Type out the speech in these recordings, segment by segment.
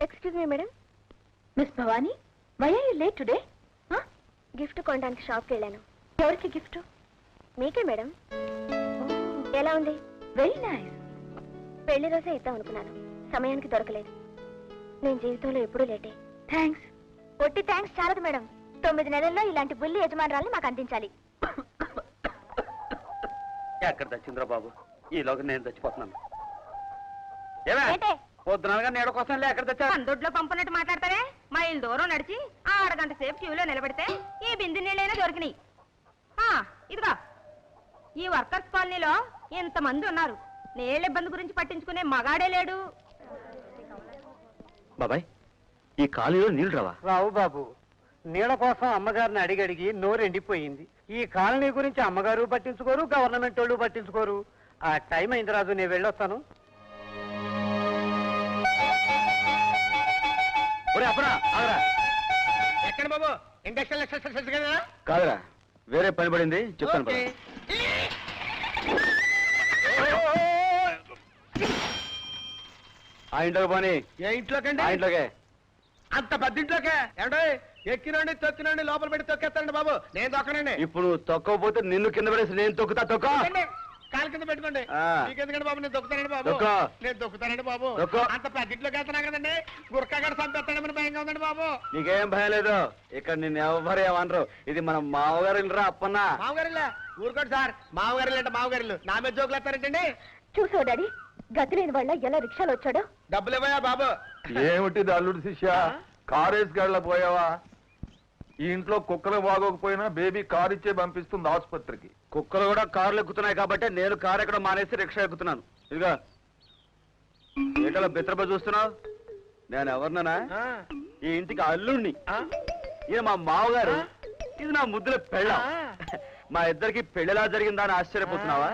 Excuse me madam. Miss Bhavani, why are you late today? Gift కొనడానికి షాప్కి వెళ్ళాను. ఎవరికి గిఫ్ట్? మీకే మేడం. ఎలా ఉంది? Very nice. పెళ్లి రోజే ఇద్దాం అనుకున్నాను, సమయానికి దొరకలేదు. నేను జీవితంలో ఎప్పుడూ లేటే. థ్యాంక్స్. ఒట్టి థ్యాంక్స్ చాలదు మేడం. 9 నెలల్లో ఇలాంటి బుల్లి యజమానురాల్ని మాకు అందించాలి. ఎక్కడ చచ్చింద్రా బాబు, ఈలోగా నేను చచ్చిపోతున్నాను. పొద్దునగా నీడ కోసం ఎక్కడ తెచ్చా? దొడ్లో పంపునట్టు మాట్లాడతారే. మైల్ దూరం నడిచి 6 గంట సేపు క్యూలో నిలబెడితే ఈ బింది నీళ్ళైనా దొరికినాయి. ఇదిగా ఈ వర్కర్స్ కాలనీలో ఇంతమంది ఉన్నారు, నీళ్ళ ఇబ్బంది గురించి పట్టించుకునే మగాడే లేడు. బాబాయ్, ఈ కాలువలో నీళ్లు రావా? రావు బాబు, నీళ్ళ కోసం అమ్మగారిని అడిగి నోరు ఎండిపోయింది. ఈ కాలనీ గురించి అమ్మగారు పట్టించుకోరు, గవర్నమెంట్ వాళ్ళు పట్టించుకోరు. ఆ టైం అయింది రాజు, నేను వెళ్ళొస్తాను. ఎక్కడ బాబు? ఇండస్ట్రియల్ కాదురా, వేరే పని పడింది, చెప్తాను. ఆ ఇంట్లోకి పోనీ. ఏ ఇంట్లోకండి? ఆ ఇంట్లోకే. అంత పెద్ద ఇంట్లోకే ఏమంటే? ఎక్కినండి తొక్కినండి లోపల పెట్టి తొక్కేస్తానండి బాబు. నేను తొక్కనండి. ఇప్పుడు తొక్కకపోతే నిన్ను కింద పడేసి నేను తొక్కుతా. కాలు కింద పెట్టుకోండి. ఎందుకంటే బాబు నేను తొక్కుతానండి బాబు. నేను తొక్కుతానండి బాబు. అంత పెద్ద ఇంట్లోకి వెళ్తున్నా కదండి, గురకాగడ సంపెత్తాడమని భయంగా ఉందండి బాబు. నీకేం భయం లేదు, ఇక్కడ నిన్ను ఎవరు ఏమనరు. ఇది మన మామగారు ఇల్లురా అప్పన్న. మామగారిల్లా? ఊరుకోండి సార్, మామగారిల్లు అంటే మామగారిల్లు. నా మీద జోకులు వేస్తారంటండి. చూసావు డాడీ, గతి లేని వాళ్ళ ఎలా రిక్షాలో వచ్చాడో. డబ్బులు ఇవ్వయా బాబు. ఏమిటిది అల్లుడు శిష్య, కారేసి గళ్ళ పోయావా? ఈ ఇంట్లో కుక్కలు బాగోకపోయినా బేబీ కారు ఇచ్చే పంపిస్తుంది ఆసుపత్రికి. కుక్కలు కూడా కార్లు ఎక్కుతున్నాయి కాబట్టి నేను కారు ఎక్కడ మానేసి రిక్షా ఎక్కుతున్నాను. ఇదిగా ఏకలా బిత్రప చూస్తున్నావు, నేను ఎవరినన్నా? ఈ ఇంటికి అల్లుణ్ణి. ఇది మా మావగారు, ఇది నా ముద్దుల పెళ్ళ. మా ఇద్దరికి పెళ్లిలా జరిగిందా అని ఆశ్చర్యపోతున్నావా?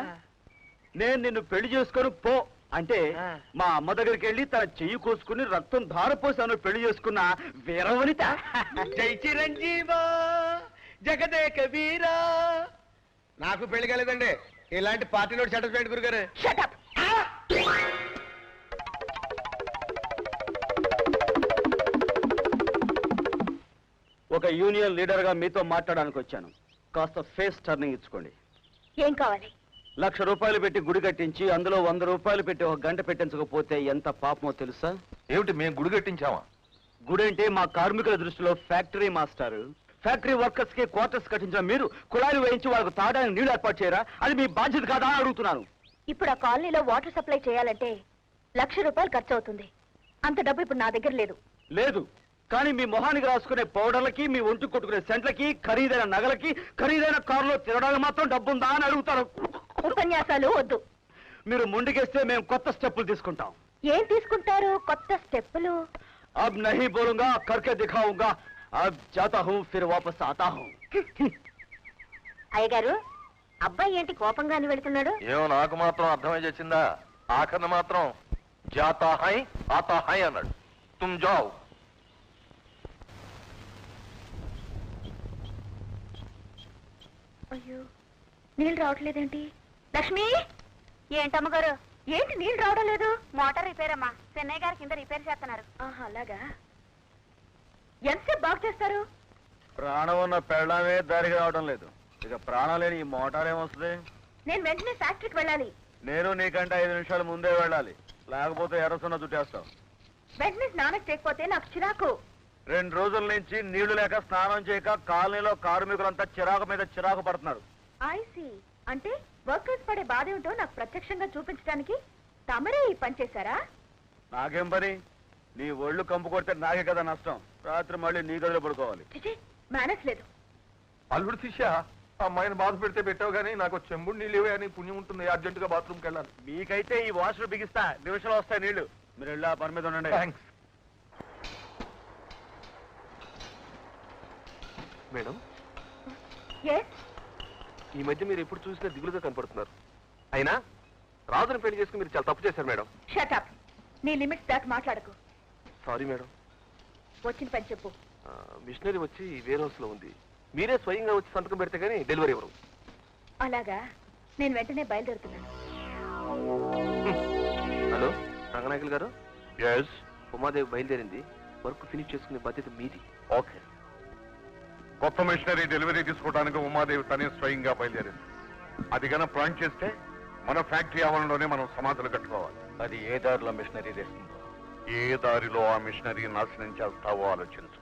నేను నిన్ను పెళ్లి చేసుకొని పో అంటే మా అమ్మ దగ్గరికి వెళ్ళి తన చెయ్యి కోసుకుని రక్తం ధారపోసాను పెళ్లి చేసుకున్న వీరవనిత. జై చిరంజీవా జగదేక వీరా. నాకు పెళ్లి కాలేదండి, ఇలాంటి పార్టీలో సాటిస్ఫైడ్ గురుగారు. ఒక యూనియన్ లీడర్ గా మీతో మాట్లాడడానికి వచ్చాను. కాస్త ఫేస్ టర్నింగ్ ఇచ్చుకోండి. ఏం కావాలి? 1,00,000 రూపాయలు పెట్టి గుడి కట్టించి అందులో 100 రూపాయలు పెట్టి 1 గంట పెట్టించకపోతే ఎంత పాపమో తెలుసా? ఏమిటి, మేము గుడి కట్టించామా? గుడి అంటే మా కార్మికుల దృష్టిలో ఫ్యాక్టరీ మాస్టారు. ఫ్యాక్టరీ వర్కర్స్ కి క్వార్టర్స్ కట్టించిన మీరు కుళాయిలు వేయించి వాళ్ళకు తాగడానికి నీళ్లు ఏర్పాటు చేయరా? అది మీ బాధ్యత కాదా అని అడుగుతున్నాను. ఇప్పుడు ఆ కాలనీలో వాటర్ సప్లై చేయాలంటే 1,00,000 రూపాయలు ఖర్చు అవుతుంది. అంత డబ్బు ఇప్పుడు నా దగ్గర లేదు. లేదు, కానీ మీ మొహానికి రాసుకునే పౌడర్లకి, మీ ఒంటి కొట్టుకునే సెంట్లకి, ఖరీదైన నగలకి, ఖరీదైన కారులో తిరగడానికి మాత్రం డబ్బుందా అని అడుగుతారు. ఉపన్యాసాలు వద్దు. మీరు ముందుకేస్తే మేము కొత్త స్టెప్పులు తీసుకుంటాం. ఏం తీసుకుంటారు కొత్త స్టెప్పులు? అబ్ నహీ బోలూంగా, కర్కే దిఖాऊंगा. అబ్ జాతా హూ ఫిర్ వాపస్ ఆతా హూ. అయ్యగారు, అబ్బాయి ఏంటి కోపంగాని వెళ్తున్నాడు? ఏమో నాకు మాత్రం అర్థమై చేసిందా? ఆఖరణ మాత్రం జాతా హై ఆతా హై అన్నాడు. తుమ్ జావ్. అయ్యో, నీళ్ళు రావట్లేదేంటి? లక్ష్మి! ఏంటమ్మగారు, ఏంటి నీళ్ళు రావడం లేదు? మోటార్ రిపేర్ అమ్మా, చెన్నై గారి కింద రిపేర్ చేస్తున్నారు. అలాగా, ఎంతసేపు బాగు చేస్తారు? ప్రాణం ఉన్న పెళ్ళమే దారికి రావడం లేదు, ఇక ప్రాణం లేని ఈ మోటార్ ఏమొస్తుంది? నేను వెంటనే ఫ్యాక్టరీకి వెళ్ళాలి. నేను నీకంటే 5 నిమిషాలు ముందే వెళ్ళాలి, లేకపోతే ఎర్రసున్న చుట్టేస్తావు. వెంటనే స్నానం చేయకపోతే నాకు చిరాకు. 2 రోజుల నుంచి నీళ్లు లేక స్నానం చేయక కాలనీలో కార్మికులంతా చిరాకు మీద చిరాకు పడుతున్నారు. ఐసీ, అంటే వర్కర్స్ పడే బాధ ఏమిటో నాకు ప్రత్యక్షంగా చూపించడానికి తమరే ఈ పని చేశారా? నాకేం పని? నీ ఒళ్ళు కంపు కొడితే నాకే కదా నష్టం. రాత్రి మళ్ళీ నీ గదిలో పడుకోవాలి. మేనేజ్ లేదు. అల్లుడు శిష్య, అమ్మాయిని బాధ పెడితే పెట్టావు కానీ నాకు చెంబుడు నీళ్ళు ఇవే అని పుణ్యం ఉంటుంది. అర్జెంట్ గా బాత్రూమ్కి వెళ్ళాలి. మీకైతే ఈ వాషర్ బిగిస్తా, నిమిషంలో వస్తాయి నీళ్లు. మీరు వెళ్ళా పని మీద ఉండండి. Thanks madam. ఈ మధ్య మీరు ఎప్పుడు చూసినా దిగులుగా కనపడుతున్నారు. అయినా రాజుని పెళ్లి చేసుకుని మీరు చాలా తప్పు చేశారు మేడం. Shut up. నీ లిమిట్స్ దాటి మాట్లాడకు. Sorry madam. వచ్చిన పని చెప్పు. మిషనరీ వచ్చి వేర్ హౌస్ లో ఉంది. మీరే స్వయంగా వచ్చి సంతకం పెడితే గానీ డెలివరీ ఇవ్వరు. అలాగా, నేను వెంటనే బయలుదేరుతున్నాను. హలో రంగనాయకులు గారు. ఎస్. ఉమాదేవి బయలుదేరింది. వర్క్ ఫినిష్ చేసుకునే బాధ్యత మీది. ఓకే. కొత్త మిషనరీ డెలివరీ తీసుకోవడానికి ఉమాదేవి తనే స్వయంగా బయలుదేరింది. అది కనుక ప్లాన్ చేస్తే మన ఫ్యాక్టరీ ఆవరణలోనే మనం సమాధులు కట్టుకోవాలి. అది ఏ దారిలో మిషనరీ తెస్తుందో, ఏ దారిలో ఆ మిషనరీ నాశనం చేస్తావో ఆలోచించు.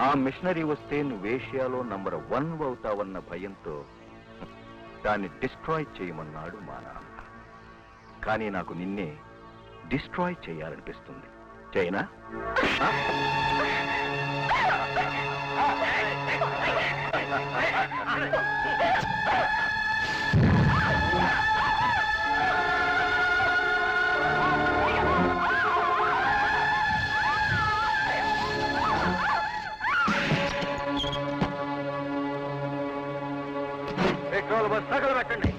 ఆ మిషనరీ వస్తే నువ్వు ఏషియాలో నంబర్ 1 అవుతావన్న భయంతో దాన్ని డిస్ట్రాయ్ చేయమన్నాడు మా నాన్న. కానీ నాకు నిన్నే డిస్ట్రాయ్ చేయాలనిపిస్తుంది. చైనా పెట్రోల్ బస్ తగలబెట్టండి.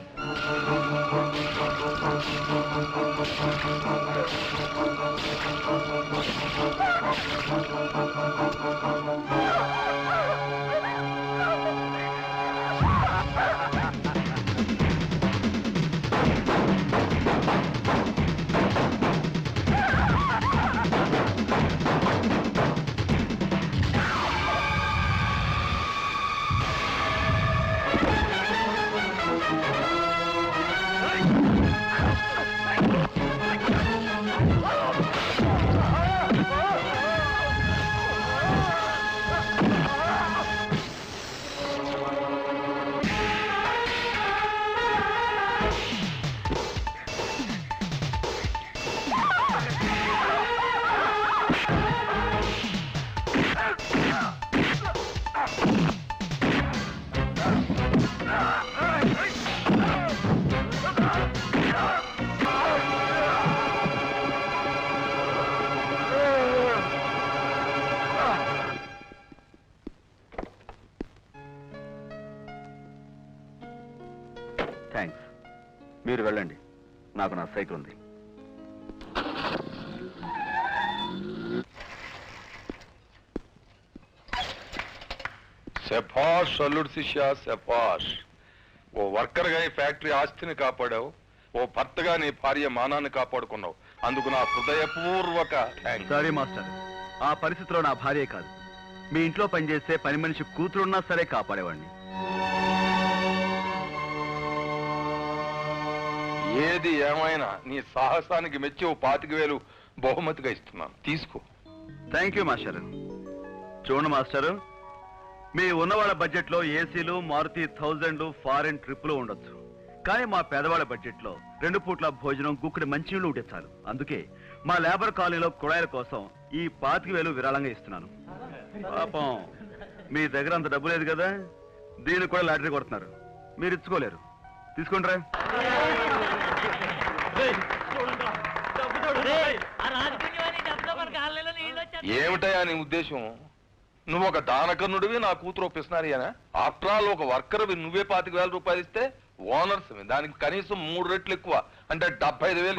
థ్యాంక్స్. మీరు వెళ్ళండి, నాకు నా సైకిల్ ఉంది. శభాష్ అల్లుడు శిష్య, శభాష్. ఓ వర్కర్గా ఈ ఫ్యాక్టరీ ఆస్తిని కాపాడావు, ఓ భర్తగా నీ భార్య మానాన్ని కాపాడుకున్నావు. అందుకు నా హృదయపూర్వక థ్యాంక్స్. సారీ మాస్టర్, ఆ పరిస్థితిలో నా భార్య కాదు, మీ ఇంట్లో పనిచేసే పని మనిషి కూతురున్నా సరే కాపాడేవాడిని. ఏది ఏమైనా నీ సాహసానికి మెచ్చి ఓ 25,000 బహుమతిగా ఇస్తున్నాను, తీసుకో. Thank you master. చూడండి మాస్టర్, మీ ఉన్నవాళ్ళ బడ్జెట్ లో ఏసీలు, మారుతి 1000 ఫారెన్ ట్రిప్పులు ఉండొచ్చు. కానీ మా పేదవాళ్ళ బడ్జెట్ లో 2 పూట్ల భోజనం, గుక్కడి మంచినీళ్ళు ఉంటే చాలు. అందుకే మా లేబర్ కాలనీలో కుళాయిల కోసం ఈ 25,000 విరాళంగా ఇస్తున్నాను. పాపం మీ దగ్గర అంత డబ్బు లేదు కదా, దీనికి కూడా లాటరీ కొడుతున్నారు. మీరు ఇచ్చుకోలేరు, తీసుకుంటారా? ఏమిటయా నీ ఉద్దేశం? నువ్వు ఒక దానకర్ణుడివి, నా కూతురు ఒప్పిస్తున్నారు అనా? ఆఫ్టర్ ఆల్ ఒక వర్కర్వి నువ్వే 25,000 రూపాయలు ఇస్తే ఓనర్స్ దానికి కనీసం 3 రెట్లు ఎక్కువ, అంటే 75,000.